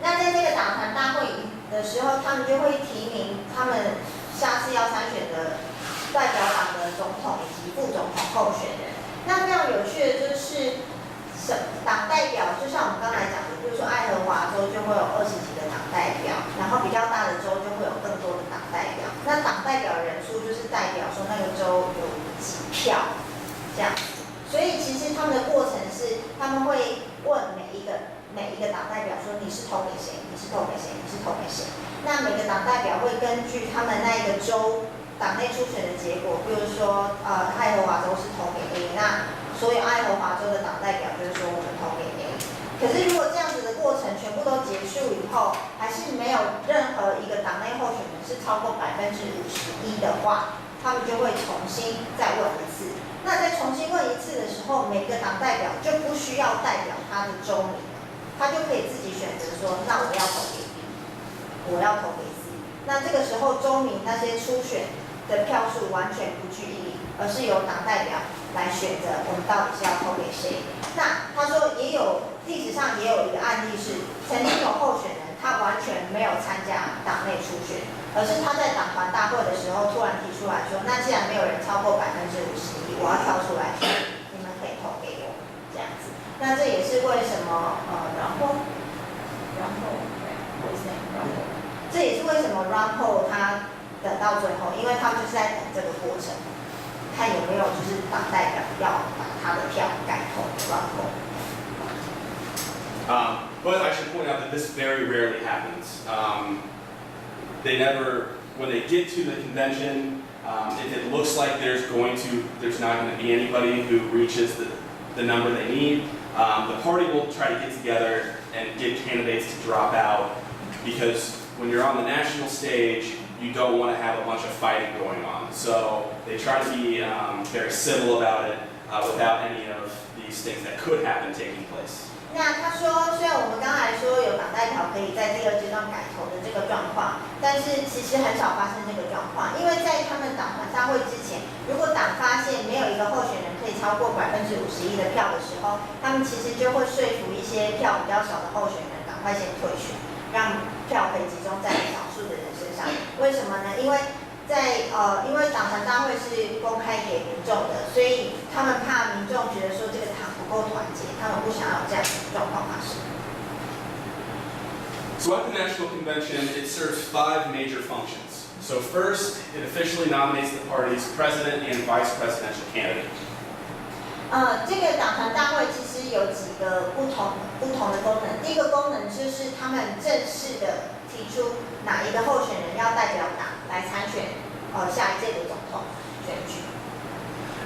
那在这个党团大会的时候，他们就会提名他们下次要参选的代表党的总统以及副总统候选人。那非常有趣的就是，党代表就像我们刚才讲的，比如说爱荷华州就会有20几个党代表，然后比较大的州就会有更多的党代表。那党代表人数就是代表说那个州有几票这样子。所以其实他们的过程是，他们会问每一个党代表说你是投给谁，你是投给谁，你是投给谁。那每个党代表会根据他们那一个州党内初选的结果，比如说爱荷华州是投给 A， 那所有爱荷华州的党代表就是说我们投给 A。可是如果这样子的过程全部都结束以后，还是没有任何一个党内候选人是超过51%的话，他们就会重新再问一次。那在重新问一次的时候，每个党代表就不需要代表他的州名了，他就可以自己选择说，那我要投给 B， 我要投给 C。那这个时候州名那些初选的票数完全不具意义，而是由党代表来选择我们到底是要投给谁。那他说历史上也有一个案例是，曾经有候选人他完全没有参加党内初选，而是他在党团大会的时候突然提出来说，那既然没有人超过51%，我要跳出来说，你们可以投给我这样子。那这也是为什么这也是为什么 Ron Paul 他等到最后，因为他们就是在等这个过程，看有没有就是党代表要把他的票改投 Ron Paul。But I should point out that this very rarely happens. They never when they get to the convention, if it looks like there's not going to be anybody who reaches the number they need, the party will try to get together and get candidates to drop out, because when you're on the national stage, you don't want to have a bunch of fighting going on. So they try to be very civil about it without any of these things that could happen taking place. 那他说，虽然我们刚才说有党代表可以在第二阶段改投的这个状况，但是其实很少发生这个状况，因为在他们党团大会之前，如果党发现没有一个候选人可以超过51%的票的时候，他们其实就会说服一些票比较少的候选人赶快先退选，让票可以集中在少数的人身上。为什么呢？因为党团大会是公开给民众的，所以他们怕民众觉得说这个党不够团结，他们不想要这样的状况发生。So at the National Convention, it serves 5 major functions. So first, it officially nominates the party's president and vice presidential candidate. 这个党团大会其实有几个不同的功能。第一个功能就是他们正式的提出哪一个候选人要代表党来参选下一届的总统选举。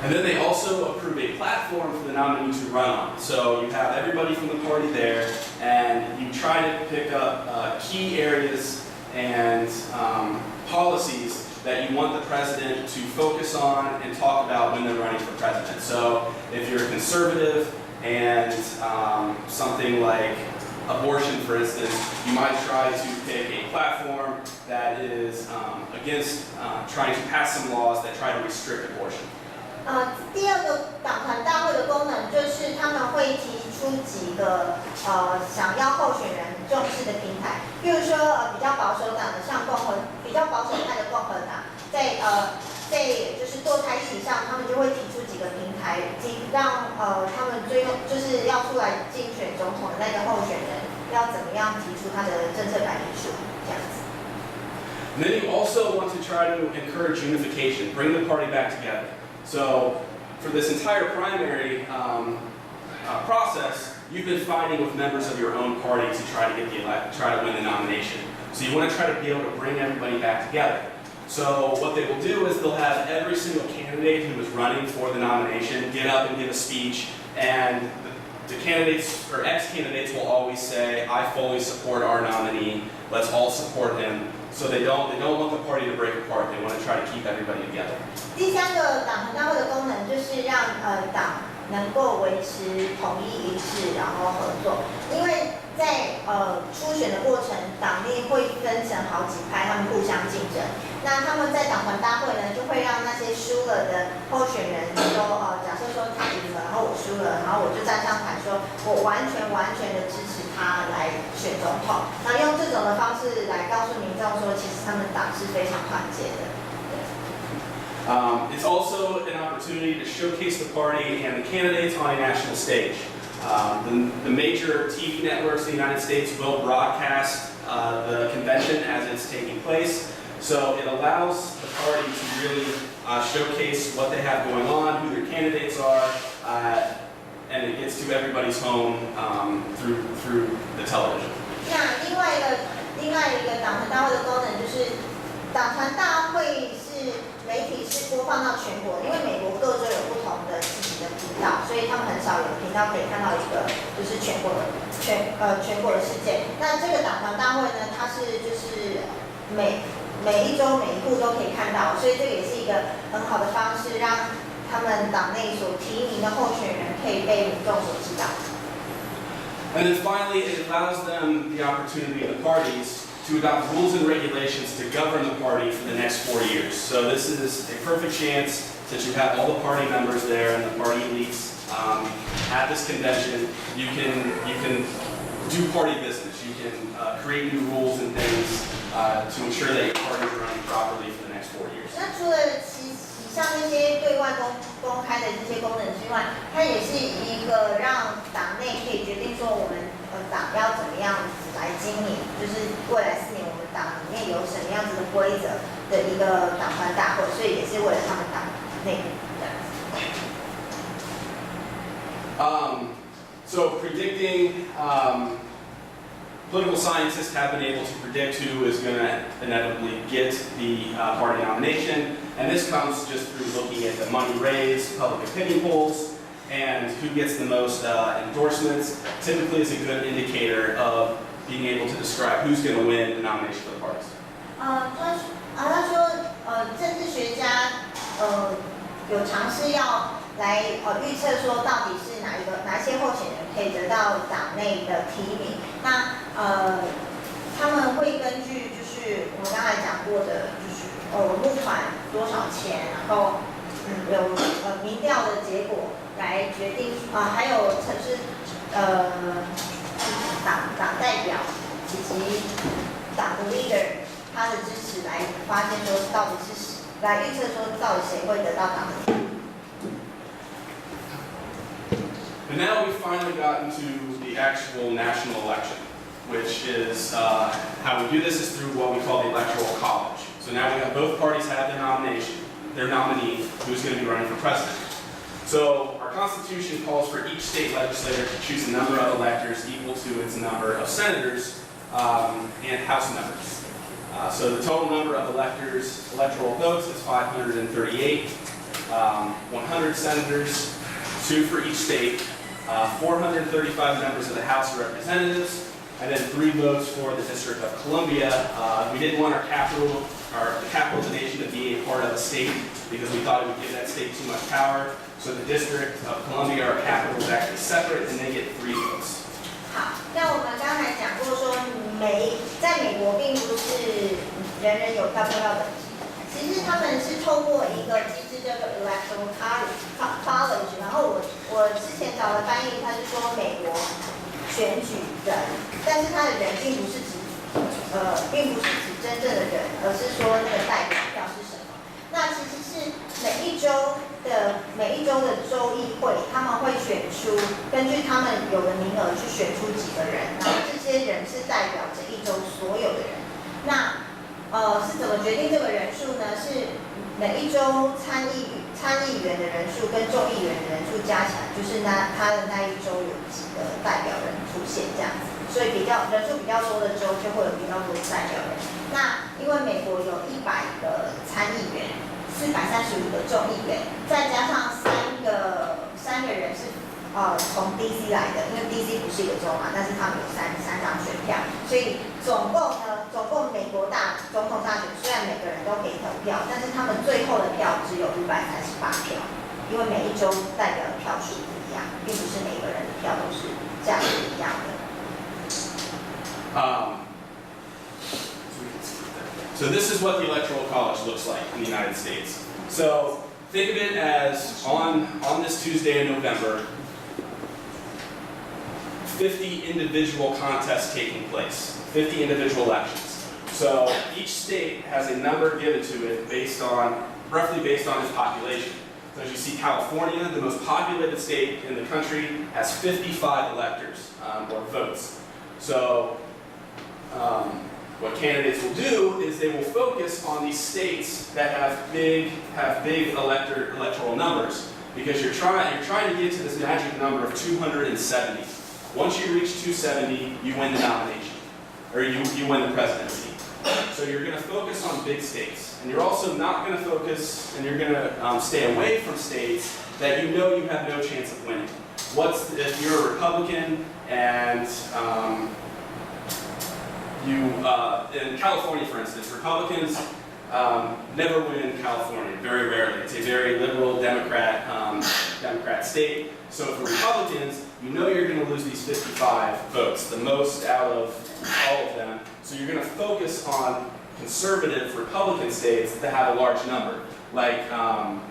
And then they also approve a platform for the nominee to run on. So you have everybody from the party there, and you try to pick up key areas and policies that you want the president to focus on and talk about when they're running for president. So if you're a conservative and something like abortion, for instance, you might try to pick a platform that is against trying to pass some laws that try to restrict abortion. 第二个党团大会的功能就是他们会提出几个想要候选人重视的平台，比如说比较保守党的，像比较保守派的共和党，在就是堕胎议题上，他们就会提出几个平台，让他们就是要出来竞选总统的那个候选人要怎么样提出他的政策改变书，这样子。And then you also want to try to encourage unification, bring the party back together. So for this entire primary process, you've been fighting with members of your own party to try to win the nomination. So you want to try to be able to bring everybody back together. So what they will do is they'll have every single candidate who is running for the nomination get up and give a speech, and the candidates or ex-candidates will always say, "I fully support our nominee. Let's all support him." So they don't want the party to break apart. They want to try to keep everybody together. 第三个党团大会的功能就是让党能够维持统一一致，然后合作。因为在初选的过程，党内会分成好几派，他们互相竞争。那他们在党团大会呢，就会让那些输了的候选人说，假设说他赢了，然后我输了，然后我就站上台说，我完全的支持他来选总统。那用这种的方式来告诉民众说，其实他们党是非常团结的。It's also an opportunity to showcase the party and the candidates on a national stage. The major TV networks in the United States will broadcast the convention as it's taking place. So it allows the party to really showcase what they have going on, who their candidates are, and it gets to everybody's home through the television. 那另外一个党团大会的功能就是，党团大会是媒体是播放到全国，因为美国各州有不同的自己的频道，所以他们很少有频道可以看到一个就是全国的事件。那这个党团大会呢，它是就是每一周每一户都可以看到，所以这个也是一个很好的方式，让他们党内所提名的候选人可以被民众所知道。And then finally, it allows them the opportunity, the parties, to adopt rules and regulations to govern the party for the next 4 years. So this is a perfect chance, since you have all the party members there and the party elites at this convention, you can do party business. You can create new rules and things to ensure that your party is running properly for the next 4 years. 那除了以上这些对外公开的这些功能之外，它也是一个让党内可以决定说我们党要怎么样子来经营，就是未来4年我们党里面有什么样子的规则的一个党团大会，所以也是为了他们党内的。So predicting political scientists have been able to predict who is going to inevitably get the party nomination, and this comes just through looking at the money raised, public opinion polls, and who gets the most endorsements. Typically is a good indicator of being able to describe who's going to win the nomination for the parties. 他说，政治学家有尝试要来预测说到底是哪些候选人可以得到党内的提名。那他们会根据就是我们刚才讲过的，就是募款多少钱，然后有民调的结果来决定还有是党代表以及党的 leader 他的支持来发现说到底是来预测说到底谁会得到党的提名。And now we finally gotten to the actual national election, which is how we do this is through what we call the electoral college. So now we have both parties have their nominee, who's going to be running for president. So our Constitution calls for each state legislator to choose a number of electors equal to its number of senators and House members. So the total number of electoral votes is 538, 100 senators, 2 for each state, 435 members of the House of Representatives, and then 3 votes for the District of Columbia. We didn't want the capital of the nation to be a part of a state because we thought it would give that state too much power. So the District of Columbia, our capital, is actually separate, and they get 3 votes. 好，那我们刚才讲过说，在美国并不是人人有票等级，其实他们是透过一个机制叫做 electoral college， 然后我之前找的翻译，他是说美国选举人，但是他的人并不是指真正的人，而是说那个代表票是什么。那其实是每一州的州议会，他们会选出根据他们有的名额去选出几个人，然后这些人是代表这一州所有的人。那是怎么决定这个人数呢？是每一州参议员的人数跟众议员的人数加起来，就是他的那一州有几个代表人出现这样子。所以人数比较多的州就会有比较多的代表人。那因为美国有100个参议员，435个众议员，再加上3个人是从 DC 来的，因为 DC 不是一个州嘛，但是他们有3张选票，所以总共美国总统大选虽然每个人都可以投票，但是他们最后的票只有538票，因为每一州代表的票数不一样，并不是每个人的票都是这样子一样的。So this is what the Electoral College looks like in the United States. So think of it as on this Tuesday in November, 50 individual contests taking place, 50 individual elections. So each state has a number given to it roughly based on its population. So as you see, California, the most populated state in the country, has 55 electors or votes. So what candidates will do is they will focus on these states that have big electoral numbers, because you're trying to get to this magic number of 270. Once you reach 270, you win the nomination, or you win the presidency. So you're going to focus on big states, and you're also not going to focus, and you're going to stay away from states that you know you have no chance of winning. If you're a Republican and in California, for instance, Republicans never win in California, very rarely. It's a very liberal Democrat state. So for Republicans, you know you're going to lose these 55 votes, the most out of all of them. So you're going to focus on conservative Republican states that have a large number, like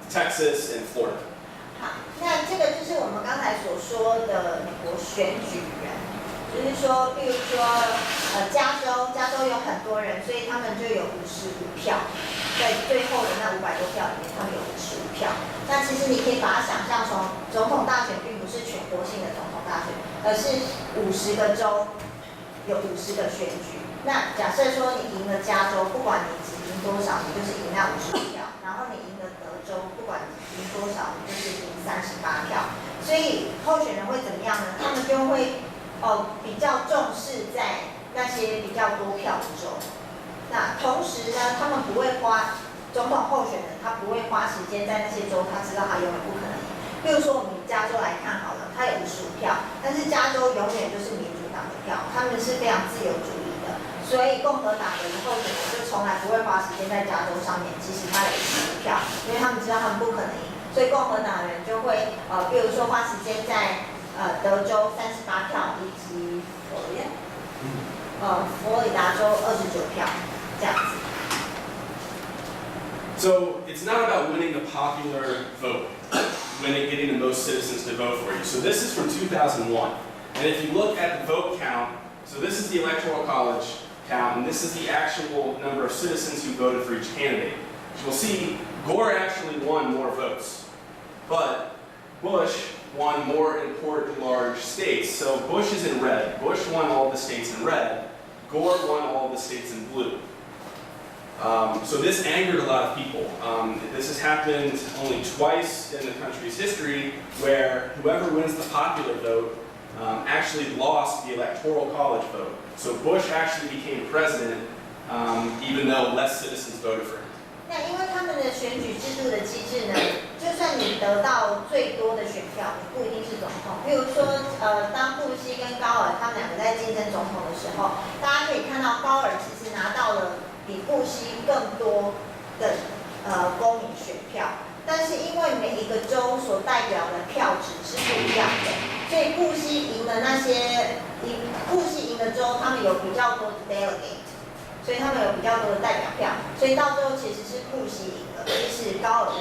Texas and Florida. 好，那这个就是我们刚才所说的美国选举人。就是说，比如说，加州有很多人，所以他们就有55票，在最后的那500多票里面，他们有55票。那其实你可以把它想象成总统大选并不是全国性的总统大选，而是50个州有50个选举。那假设说你赢了加州，不管你只赢多少，你就是赢那50票；然后你赢了德州，不管你赢多少，你就是赢38票。所以候选人会怎么样呢？他们就会比较重视在那些比较多票的州。那同时呢，他们不会花总统候选人，他不会花时间在那些州，他知道他永远不可能赢。比如说我们以加州来看好了，他有55票，但是加州永远就是民主党的票，他们是非常自由主义的，所以共和党的候选人就从来不会花时间在加州上面，即使他有55票，因为他们知道他们不可能赢，所以共和党的人就会比如说花时间在德州38票以及佛罗里达州29票这样子。So it's not about winning the popular vote, getting the most citizens to vote for you. So this is from 2001. And if you look at the vote count, so this is the Electoral College count, and this is the actual number of citizens who voted for each candidate. As you'll see, Gore actually won more votes, but Bush won more important large states. So Bush is in red. Bush won all the states in red. Gore won all the states in blue. So this angered a lot of people. This has happened only twice in the country's history, where whoever wins the popular vote actually lost the Electoral College vote. So Bush actually became president, even though less citizens voted for him. 那因为他们的选举制度的机制呢，就算你得到最多的选票，你不一定是总统。比如说，当布希跟高尔他们两个在竞争总统的时候，大家可以看到高尔其实拿到了比布希更多的公民选票，但是因为每一个州所代表的票值是不一样的，所以布希赢的州，他们有比较多的 delegate。所以他们有比较多的代表票，所以到最后其实是布希赢了，即使高尔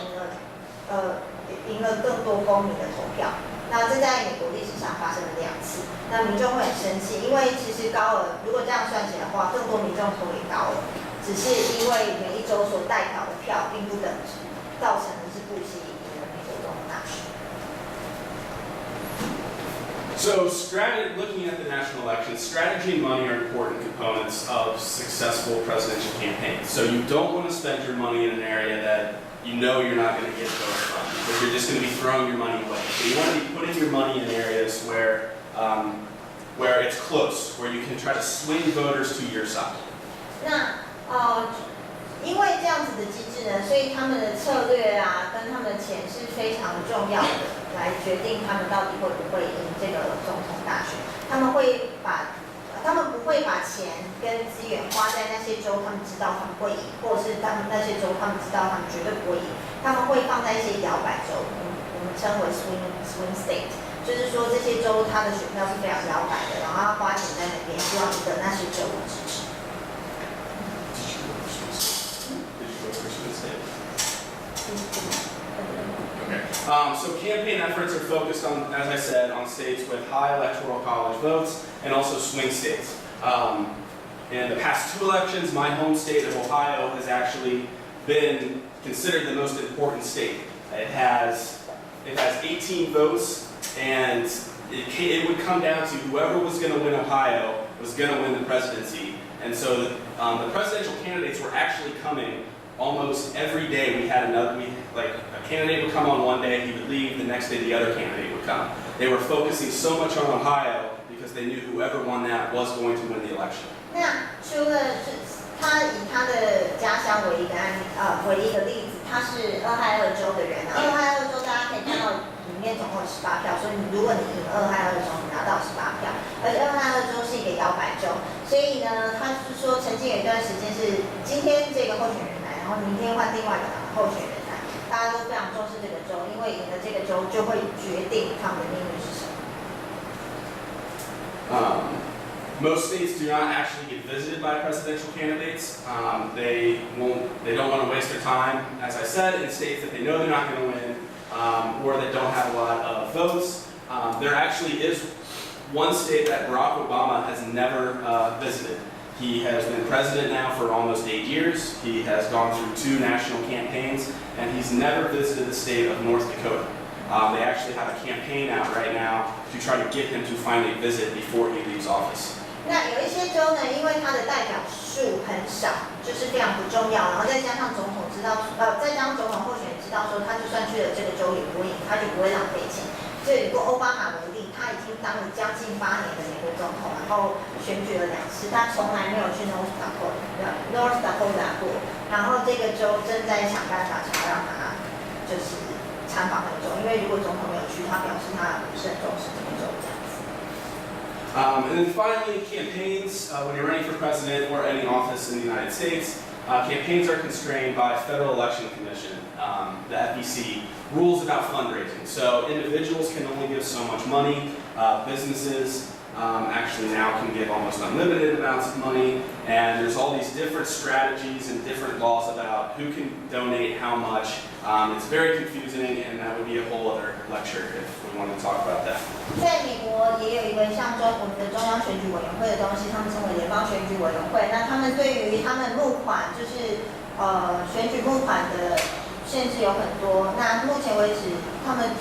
赢了更多公民的投票。那这在美国历史上发生了2次，那民众会很生气，因为其实高尔如果这样算起来的话，更多民众投给高尔，只是因为每一州所代表的票并不等值，造成的是布希赢了美国总统大选。So looking at the national elections, strategy and money are important components of successful presidential campaigns. So you don't want to spend your money in an area that you know you're not going to get votes from, because you're just going to be throwing your money away. So you want to be putting your money in areas where it's close, where you can try to swing voters to your side. 因为这样子的机制呢，所以他们的策略啊，跟他们的钱是非常重要的，来决定他们到底会不会赢这个总统大选。他们不会把钱跟资源花在那些州他们知道他们会赢，或者是他们那些州他们知道他们绝对不会赢，他们会放在一些摇摆州，我们称为 swing state， 就是说这些州它的选票是非常摇摆的，然后他花钱在那边，希望赢得那些州的支持。Okay. So campaign efforts are focused on, as I said, on states with high electoral college votes and also swing states. In the past 2 elections, my home state of Ohio has actually been considered the most important state. It has 18 votes, and it would come down to whoever was going to win Ohio was going to win the presidency. And so the presidential candidates were actually coming almost every day. We had a candidate would come on one day, he would leave, the next day the other candidate would come. They were focusing so much on Ohio because they knew whoever won that was going to win the election. 那除了他以他的家乡为一个例子，他是俄亥俄州的人啊。俄亥俄州大家可以看到里面总共有18票，所以如果你赢俄亥俄州，你拿到18票。而且俄亥俄州是一个摇摆州，所以呢，他是说曾经有一段时间是今天这个候选人来，然后明天换另外一个党的候选人来，大家都非常重视这个州，因为赢了这个州就会决定他们的命运是什么。Most states do not actually get visited by presidential candidates. They don't want to waste their time, as I said, in states that they know they're not going to win, or that don't have a lot of votes. There actually is one state that Barack Obama has never visited. He has been president now for almost 8 years. He has gone through 2 national campaigns, and he's never visited the state of North Dakota. They actually have a campaign out right now to try to get him to finally visit before he leaves office. 那有一些州呢，因为它的代表数很少，就是非常不重要，然后再加上总统知道，再加上总统候选人知道说，他就算去了这个州也不会赢，他就不会浪费钱。所以以欧巴马为例，他他已经当了将近8年的美国总统，然后选举了2次，他从来没有去 North Dakota 过。然后这个州正在想办法想要让他就是参访那个州，因为如果总统没有去，他表示他不是很重视这个州这样子。And then finally, campaigns, when you're running for president or any office in the United States, campaigns are constrained by Federal Election Commission, the FEC, rules about fundraising. So individuals can only give so much money. Businesses actually now can give almost unlimited amounts of money. And there's all these different strategies and different laws about who can donate how much. It's very confusing, and that would be a whole other lecture if we wanted to talk about that. 在美国也有一个像我们的中央选举委员会的东西，他们称为联邦选举委员会。那他们对于他们募款，就是选举募款的限制有很多。那目前为止，他们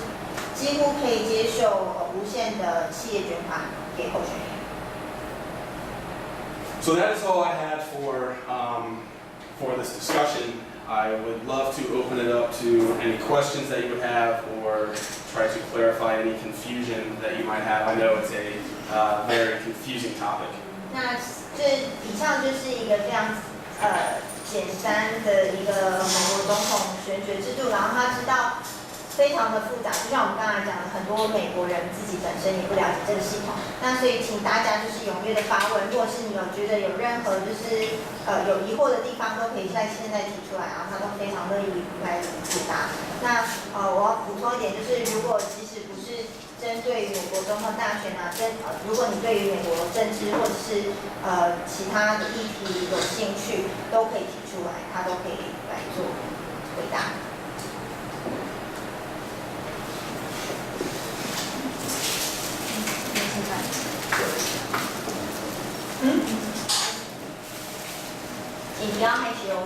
几乎可以接受无限的企业捐款给候选人。So that is all I had for this discussion. I would love to open it up to any questions that you would have or try to clarify any confusion that you might have. I know it's a very confusing topic. 那这以上就是一个非常简单的一个美国总统选举制度，然后他知道非常的复杂，就像我们刚才讲的，很多美国人自己本身也不了解这个系统。那所以请大家就是踊跃的发问，如果是你有觉得有任何就是有疑惑的地方，都可以在现在提出来，然后他都非常乐意来解答。那我要补充一点，就是如果即使不是针对于美国总统大选啊，如果你对于美国政治或者是其他的议题有兴趣，都可以提出来，他都可以来做回答。你不要害羞。